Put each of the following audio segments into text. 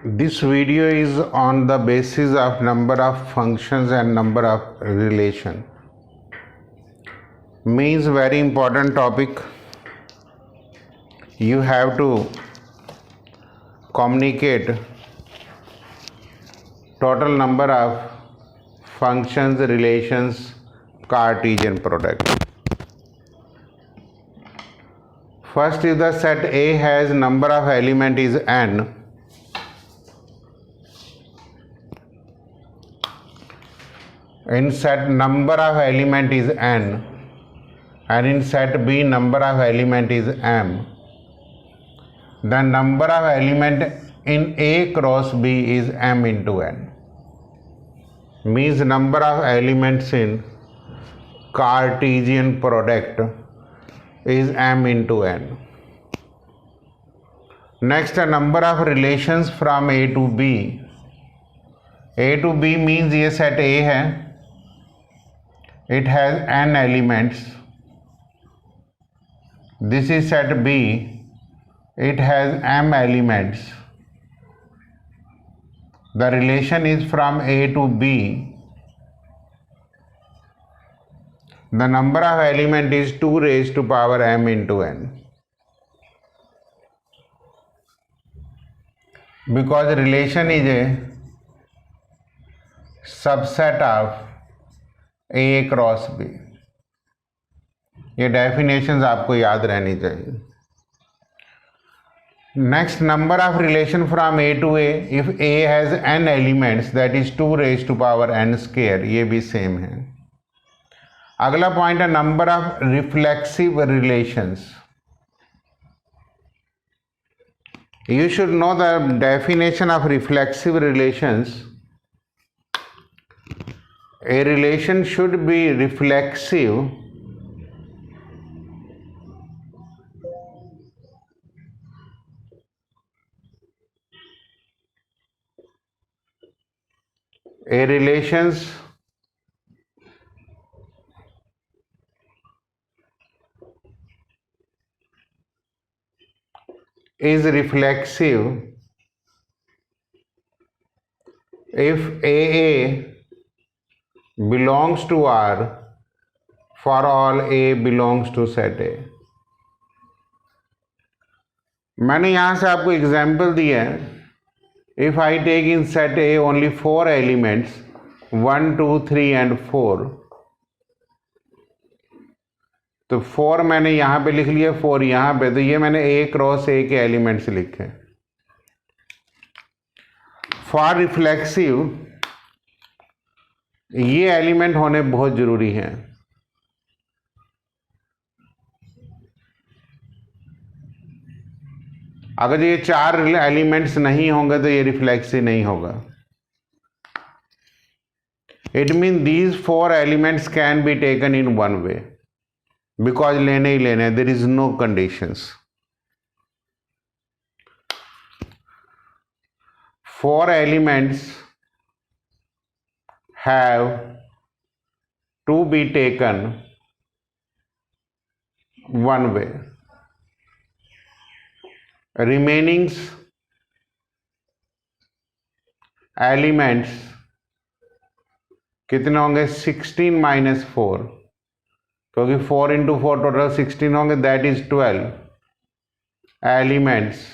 This video is on the basis of number of functions and number of relation. Means very important topic. You have to communicate total number of functions, relations, Cartesian product. First, if the set A has number of element is n, in set number of element is n, and in set B number of element is m, the number of element in A cross B is m into n. Means number of elements in Cartesian product is m into n. Next, a number of relations from A to B. A to B means ये set A है, it has n elements. This is set B, it has m elements. The relation is from A to B. The number of element is 2 raised to power m into n. Because relation is a subset of A cross B. ये definitions आपको याद रहनी चाहिए. Next, number of relation from A to A. If A has n elements, that is 2 raised to power n square. ये भी same है. अगला point है number of reflexive relations. You should know the definition of reflexive relations. A relation should be reflexive A relations is reflexive if AA belongs to R for all A belongs to set A. मैंने यहाँ से आपको example दिया है. If I take in set A only 4 elements 1, 2, 3 and 4, तो 4 मैंने यहाँ पे लिख लिया, 4 यहाँ पे, तो ये मैंने A क्रॉस A के एलिमेंट्स लिखे. फॉर रिफ्लेक्सिव ये एलिमेंट होने बहुत जरूरी है. अगर ये 4 एलिमेंट्स नहीं होंगे तो ये रिफ्लेक्सिव नहीं होगा. It mean these 4 elements can be taken in one way, because लेने ही लेने, there is no conditions. 4 elements have to be taken one way. Remaining elements कितने होंगे? 16 minus 4, क्योंकि 4 into 4 टोटल 16 होंगे, that is 12 elements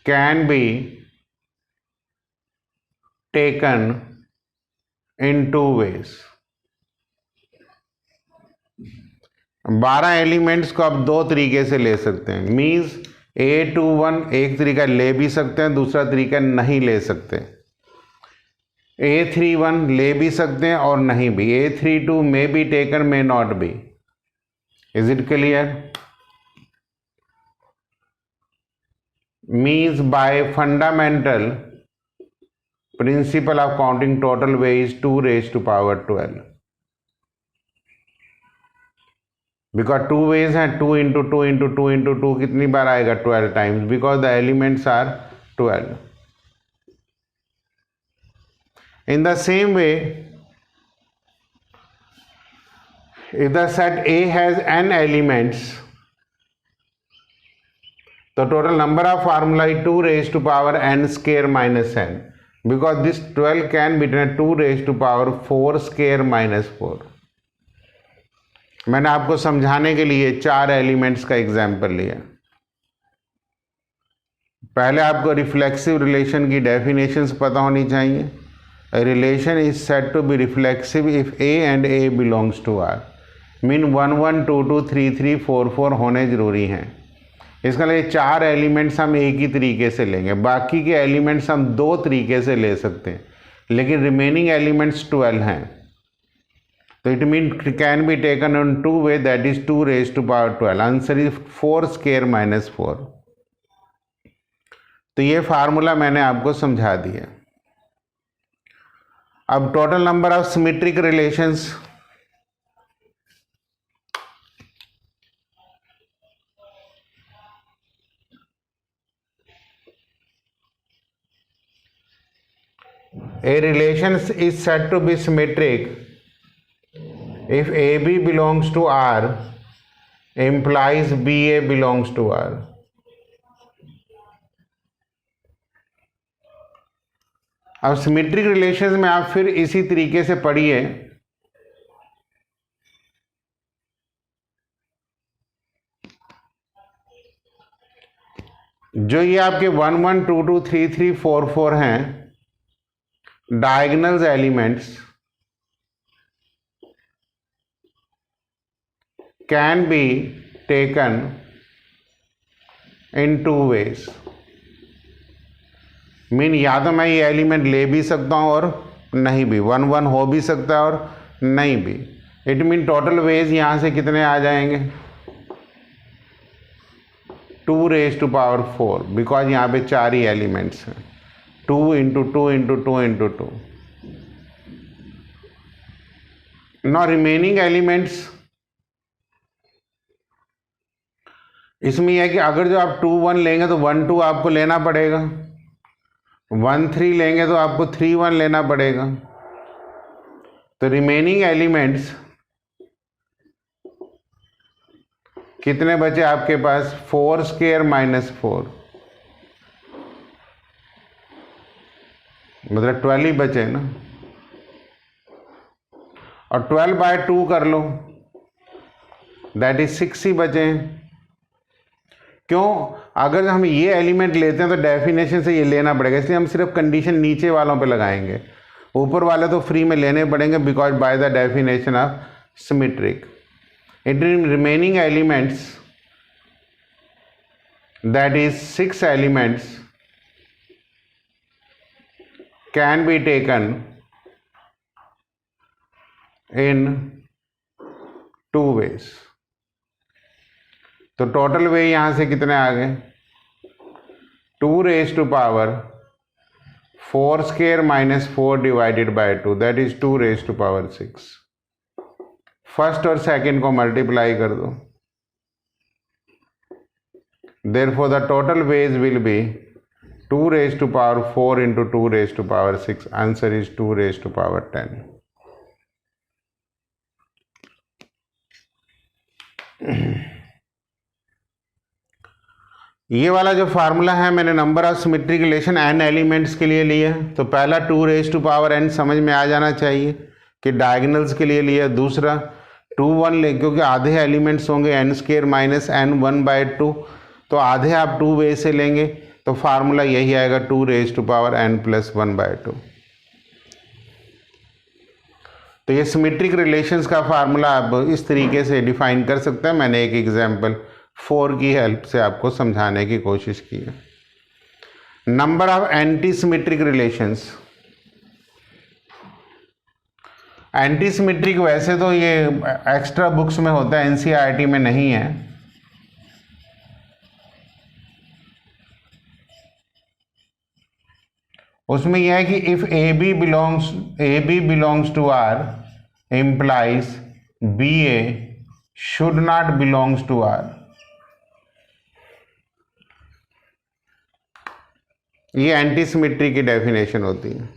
can be taken in 2 ways. 12 elements को आप 2 तरीके से ले सकते हैं. मीन्स A21 एक तरीका ले भी सकते हैं, दूसरा तरीका नहीं ले सकते. A31 ले भी सकते हैं और नहीं भी. A32 may be taken, may not be. Is it clear? Means by fundamental principle of counting, total way is 2 raised to power 12. Because 2 ways हैं, 2 into 2 into 2 into 2 कितनी बार आएगा? 12 times, because the elements are 12. In the same way, if the set A has n elements, तो total number of formula is 2 raised to power n square minus n, because this 12 can be written 2 raised to power 4 square minus 4. मैंने आपको समझाने के लिए 4 elements का example लिया। पहले आपको रिफ्लेक्सिव रिलेशन की डेफिनेशंस पता होनी चाहिए। A relation is said to be reflexive if A and A belongs to R. Mean 1 1 2 2 3 3 4 4 होने जरूरी हैं। इसका लिए 4 एलिमेंट्स हम एक ही तरीके से लेंगे, बाकी के एलिमेंट्स हम 2 तरीके से ले सकते हैं, लेकिन रिमेनिंग एलिमेंट्स 12 हैं। तो it mean can be taken on 2 way, that is 2 raised to power 12. Answer is 4 square minus 4. तो ये फार्मूला मैंने आपको समझा दिया। अब total number of symmetric relations, a relation is said to be symmetric if AB belongs to R implies BA belongs to R. अब symmetric relations में आप फिर इसी तरीके से पढ़िए। जो ये आपके 1 1 2 2 3 3 4 4 हैं diagonals elements, can be taken in 2 ways. Mean या तो मैं ये एलिमेंट ले भी सकता हूँ और नहीं भी, 1 1 हो भी सकता है और नहीं भी। इट मीन टोटल वेज यहाँ से कितने आ जाएंगे, 2 raised to power 4, बिकॉज यहाँ पे 4 ही एलिमेंट्स हैं। 2 × 2 × 2 × 2। नाउ रिमेनिंग एलिमेंट्स, इसमें यह है कि अगर जो आप 2 1 लेंगे तो 1 2 आपको लेना पड़ेगा, 1 3 लेंगे तो आपको 3 1 लेना पड़ेगा। तो रिमेनिंग एलिमेंट्स कितने बचे आपके पास, 4 square minus 4, मतलब 12 ही बचे ना। और 12/2 कर लो, दैट इज 6 ही बचे हैं। क्यों, अगर हम ये एलिमेंट लेते हैं तो डेफिनेशन से ये लेना पड़ेगा, इसलिए हम सिर्फ कंडीशन नीचे वालों पे लगाएंगे, ऊपर वाले तो फ्री में लेने पड़ेंगे, because by the definition of symmetric it remaining elements, that is 6 elements, can be taken in 2 ways. तो टोटल वे यहां से कितने आ गए, 2 raised to power 4 square minus 4 divided by 2, that is 2 raised to power 6. First और second को multiply कर दो, therefore the total ways will be 2 raised to power 4 into 2 raised to power 6. Answer is 2 raised to power 10. ये वाला जो formula है मैंने number of symmetric relation n elements के लिए लिया है। तो पहला 2 raised to power n समझ में आ जाना चाहिए कि डायगोनल्स के लिए लिया। दूसरा 2 1 ले, क्योंकि आधे एलिमेंट्स होंगे n square minus n 1/2, तो आधे आप 2 वे से लेंगे, तो फार्मूला यही आएगा 2 raised to power n plus 1/2। तो ये सिमेट्रिक रिलेशंस का फार्मूला आप इस तरीके से डिफाइन कर सकते हैं। मैंने एक एग्जाम्पल 4 की हेल्प से आपको समझाने की कोशिश की है। Number of anti symmetric relations, anti symmetric वैसे तो ये एक्स्ट्रा बुक्स में होता है, एनसीईआरटी में नहीं है। उसमें यह है कि if A B belongs to R implies BA should not belongs to R. ये एंटी सिमेट्री की डेफिनेशन होती है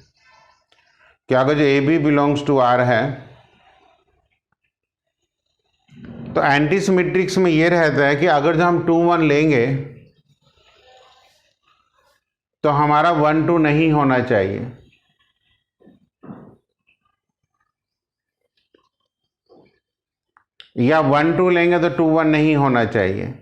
कि अगर जो A B belongs to R है तो एंटी सिमेट्रिक्स में ये रहता है कि अगर जो हम 2 1 लेंगे तो हमारा 1 2 नहीं होना चाहिए, या 1 2 लेंगे तो 2 1 नहीं होना चाहिए।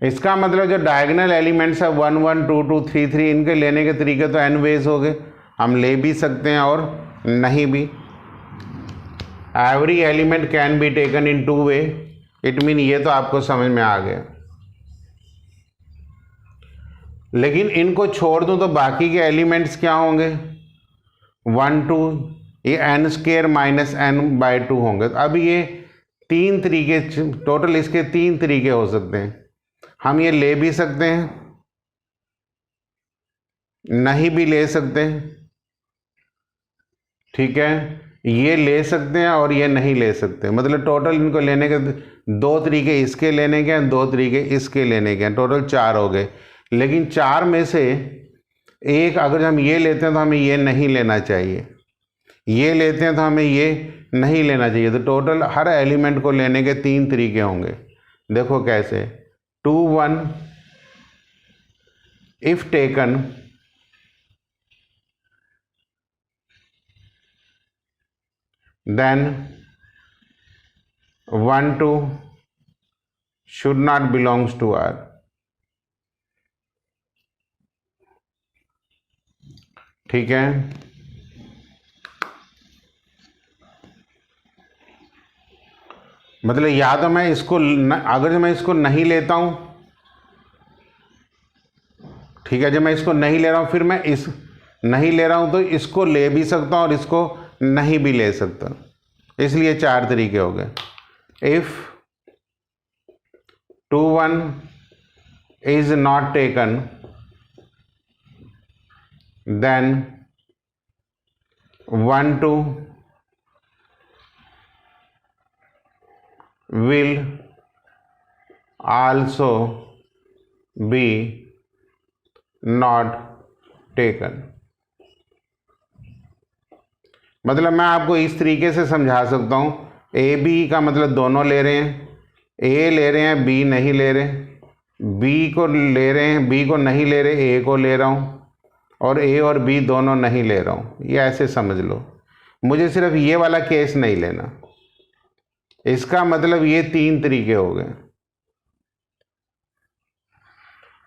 इसका मतलब जो डायगोनल एलिमेंट्स है 1 1 2 2 3 3, इनके लेने के तरीके तो n वेज हो गए, हम ले भी सकते हैं और नहीं भी। Every element can be taken in 2 way, it mean ये तो आपको समझ में आ गया। लेकिन इनको छोड़ दूं तो बाकी के एलिमेंट्स क्या होंगे, 1 2, ये n स्क्वायर माइनस n/2 होंगे। तो अब ये 3 तरीके, टोटल इसके 3 तरीके हो सकते हैं। हम ये ले भी सकते हैं, नहीं भी ले सकते हैं, ठीक है, ये ले सकते हैं और ये नहीं ले सकते। मतलब टोटल इनको लेने के 2 तरीके इसके लेने के हैं, 2 तरीके इसके लेने के हैं, टोटल 4 हो गए। लेकिन 4 में से एक अगर हम ये लेते हैं तो हमें ये नहीं लेना चाहिए, ये लेते हैं तो हमें ये नहीं लेना चाहिए। तो टोटल हर एलिमेंट को लेने के 3 तरीके होंगे। देखो कैसे, 2 1 if taken, then 1 2 should not belongs to R। ठीक है, मतलब या तो मैं इसको अगर मैं इसको नहीं लेता हूं, ठीक है, जब मैं इसको नहीं ले रहा हूं फिर मैं इस नहीं ले रहा हूं तो इसको ले भी सकता हूं और इसको नहीं भी ले सकता, इसलिए 4 तरीके हो गए। If 2 1 is not taken, then 1 2 will also be not taken। मतलब मैं आपको इस तरीके से समझा सकता हूँ, ए बी का मतलब दोनों ले रहे हैं, ए ले रहे हैं बी नहीं ले रहे, बी को ले रहे हैं बी को नहीं ले रहे, ए को ले रहा हूँ, और ए और बी दोनों नहीं ले रहा हूँ। ये ऐसे समझ लो, मुझे सिर्फ ये वाला केस नहीं लेना। इसका मतलब ये 3 तरीके हो गए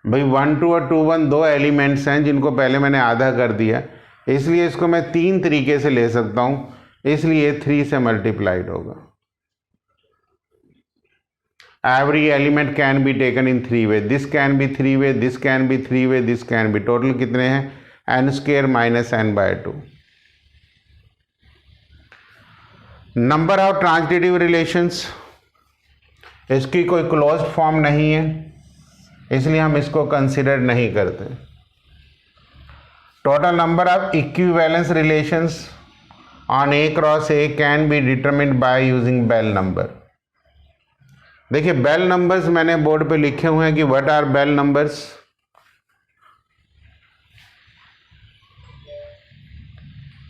भाई। 1 2 और 2 1 2 एलिमेंट्स हैं जिनको पहले मैंने आधा कर दिया, इसलिए इसको मैं 3 तरीके से ले सकता हूं, इसलिए 3 से मल्टीप्लाइड होगा। Every element can be taken in 3 way, this can be 3 way, this can be 3 way, this can be. Total कितने हैं, n square minus n/2। Number of transitive relations, इसकी कोई क्लोज्ड फॉर्म नहीं है, इसलिए हम इसको कंसिडर नहीं करते। Total number of equivalence relations on A cross A can be determined by using Bell number. देखिए बेल नंबर्स मैंने बोर्ड पे लिखे हुए हैं कि व्हाट आर बेल नंबर्स।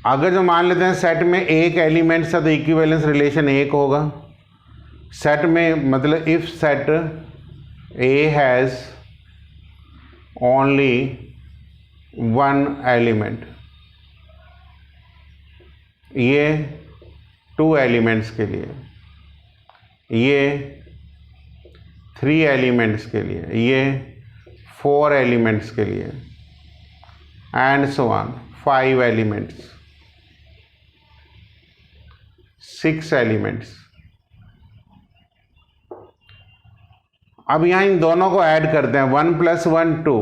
अगर जो मान लेते हैं सेट में एक एलिमेंट है तो इक्विवेलेंस रिलेशन 1 होगा। सेट में मतलब if set A has only 1 element, ये 2 एलिमेंट्स के लिए, ये 3 एलिमेंट्स के लिए, ये 4 एलिमेंट्स के लिए, and so on, 5 elements, 6 elements. अब यहाँ इन दोनों को ऐड करते हैं, 1 + 1 2।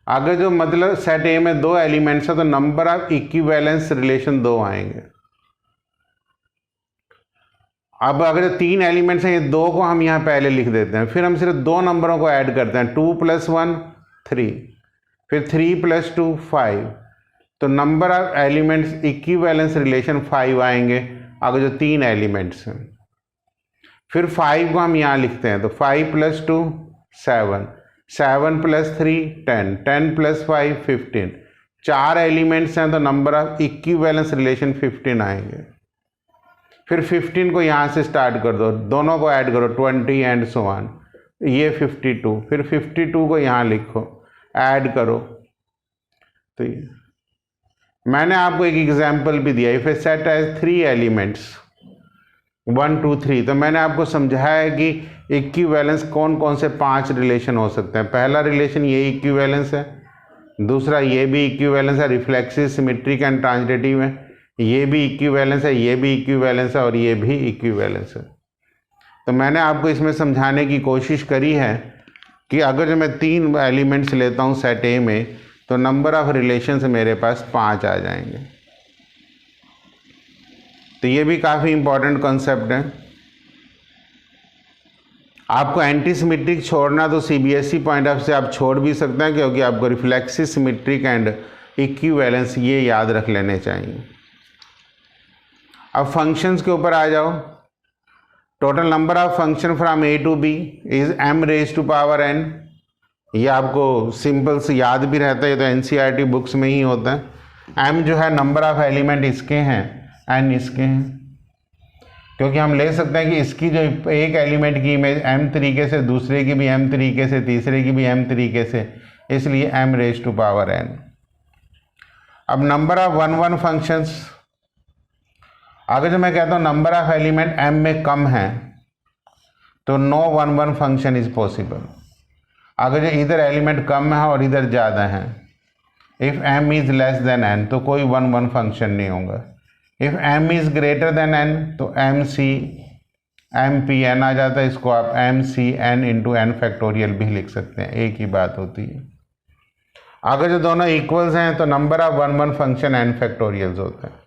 अगर जो मतलब सेट ए में 2 एलिमेंट्स है तो नंबर ऑफ इक्विवेलेंस रिलेशन 2 आएंगे। अब अगर 3 एलिमेंट्स हैं, ये 2 को हम यहाँ पहले लिख देते हैं, फिर हम सिर्फ 2 नंबरों को ऐड करते हैं, 2 + 1 3, फिर 3 + 2 5। तो number of elements equivalence relation 5 आएंगे अगर जो 3 एलिमेंट्स हैं। फिर 5 को हम यहाँ लिखते हैं, तो 5 + 2 7, 7 + 3 10, 10 + 5 15। 4 एलिमेंट्स हैं तो नंबर ऑफ इक्विवेलेंस रिलेशन 15 आएंगे। फिर 15 को यहाँ से स्टार्ट कर दो, दोनों को ऐड करो 20 एंड सो ऑन। ये 52, फिर 52 को यहाँ लिखो, ऐड करो। तो ये मैंने आपको एक एग्जाम्पल भी दिया, if A set has 3 elements 1 2 3, तो मैंने आपको समझाया है कि इक्विवेलेंस कौन कौन से 5 रिलेशन हो सकते हैं। पहला रिलेशन ये इक्विवेलेंस है, दूसरा ये भी इक्विवेलेंस है, रिफ्लेक्सिव, सिमेट्रिक एंड ट्रांजिटिव है, ये भी इक्विवेलेंस है, ये भी इक्विवेलेंस है और ये भी इक्विवेलेंस है। तो मैंने आपको इसमें समझाने की कोशिश करी है कि अगर जो मैं 3 एलिमेंट्स लेता हूँ सेट ए में, तो नंबर ऑफ रिलेशंस मेरे पास 5 आ जाएंगे। तो ये भी काफ़ी इंपॉर्टेंट कॉन्सेप्ट है। आपको एंटी सिमेट्रिक छोड़ना तो सीबीएसई पॉइंट ऑफ से आप छोड़ भी सकते हैं, क्योंकि आपको रिफ्लेक्सिव, सिमेट्रिक एंड इक्विवेलेंस ये याद रख लेने चाहिए। अब फंक्शंस के ऊपर आ जाओ। Total number of function from A to B is m raise to power n। ये आपको सिंपल से याद भी रहता है, ये तो एनसीईआरटी बुक्स में ही होता है। m जो है नंबर ऑफ एलिमेंट इसके हैं, n इसके हैं, क्योंकि हम ले सकते हैं कि इसकी जो एक एलिमेंट की इमेज m तरीके से, दूसरे की भी m तरीके से, तीसरे की भी m तरीके से, इसलिए m raise to power n। अब नंबर ऑफ 1 1 फंक्शंस, अगर जो मैं कहता हूँ नंबर ऑफ एलिमेंट m में कम है तो नो 1 1 फंक्शन इज पॉसिबल। अगर जो इधर एलिमेंट कम है और इधर ज़्यादा है, if m is less than n, तो कोई 1 1 फंक्शन नहीं होगा। If m is greater than n, तो m आ जाता है। इसको आप mcn इंटू n फैक्टोरियल भी लिख सकते हैं, एक ही बात होती है। अगर जो दोनों इक्वल्स हैं तो number of 1 1 function n factorials होता है।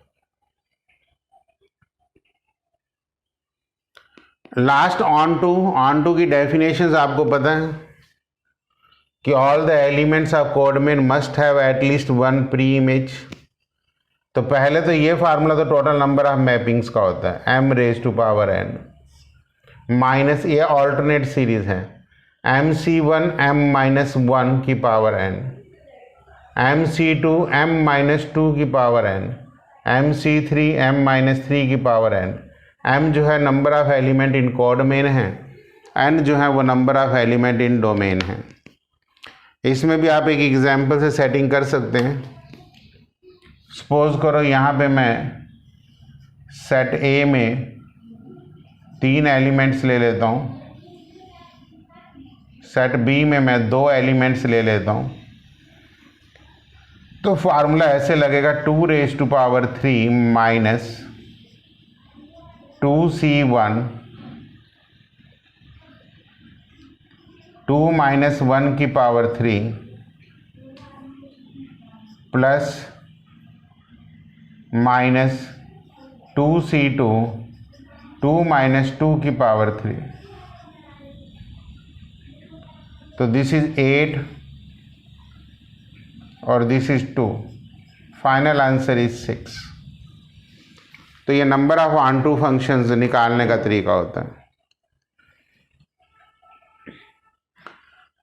लास्ट ऑन टू की डेफिनेशंस आपको पता है कि all the elements of कोडमेन must have at least 1 pre image. तो पहले तो ये फार्मूला तो टोटल नंबर ऑफ मैपिंग्स का होता है, m raise to power n minus, ये ऑल्टरनेट सीरीज है, mc1 m माइनस 1 की power n, mc2 m minus 2 की power n, mc3 m minus 3 की पावर n। m जो है नंबर ऑफ एलिमेंट इन कोडमेन है, n जो है वो number of element in domain है। इसमें भी आप एक एग्जाम्पल से सेटिंग कर सकते हैं। सपोज करो यहाँ पे मैं सेट ए में 3 एलिमेंट्स ले लेता हूँ, सेट बी में मैं 2 एलिमेंट्स ले लेता हूँ, तो फार्मूला ऐसे लगेगा 2 raise to power 3 minus 2c1 2 minus 1 की power 3 plus minus 2c2 2 minus 2 की पावर 3। तो दिस इज 8 और this is 2, final answer is 6। तो ये number of onto functions निकालने का तरीका होता है।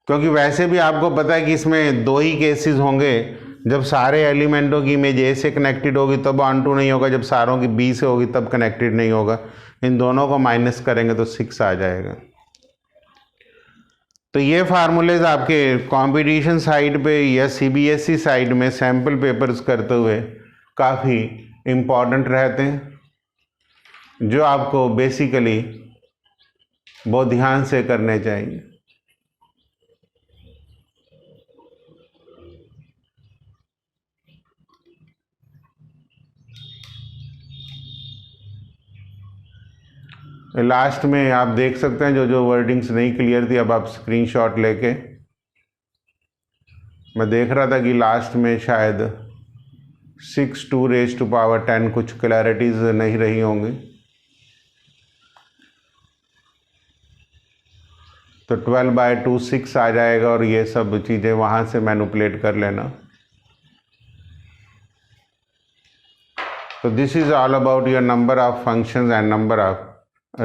क्योंकि वैसे भी आपको पता है कि इसमें 2 ही केसेस होंगे, जब सारे एलिमेंटों की इमेज ए से कनेक्टेड होगी तब ऑन टू नहीं होगा, जब सारों की बी से होगी तब कनेक्टेड नहीं होगा। इन दोनों को माइनस करेंगे तो 6 आ जाएगा। तो ये फार्मूलेज आपके कंपटीशन साइड पे या सीबीएसई साइड में सैम्पल पेपर्स करते हुए काफ़ी इम्पॉर्टेंट रहते हैं, जो आपको बेसिकली बहुत ध्यान से करने चाहिए। लास्ट में आप देख सकते हैं जो वर्डिंग्स नहीं क्लियर थी, अब आप स्क्रीनशॉट लेके, मैं देख रहा था कि लास्ट में शायद 6 2 रेज टू पावर 10 कुछ क्लैरिटीज नहीं रही होंगी, तो 12/2 6 आ जाएगा और ये सब चीज़ें वहाँ से मैनिपुलेट कर लेना। तो this is all about your number of functions and number of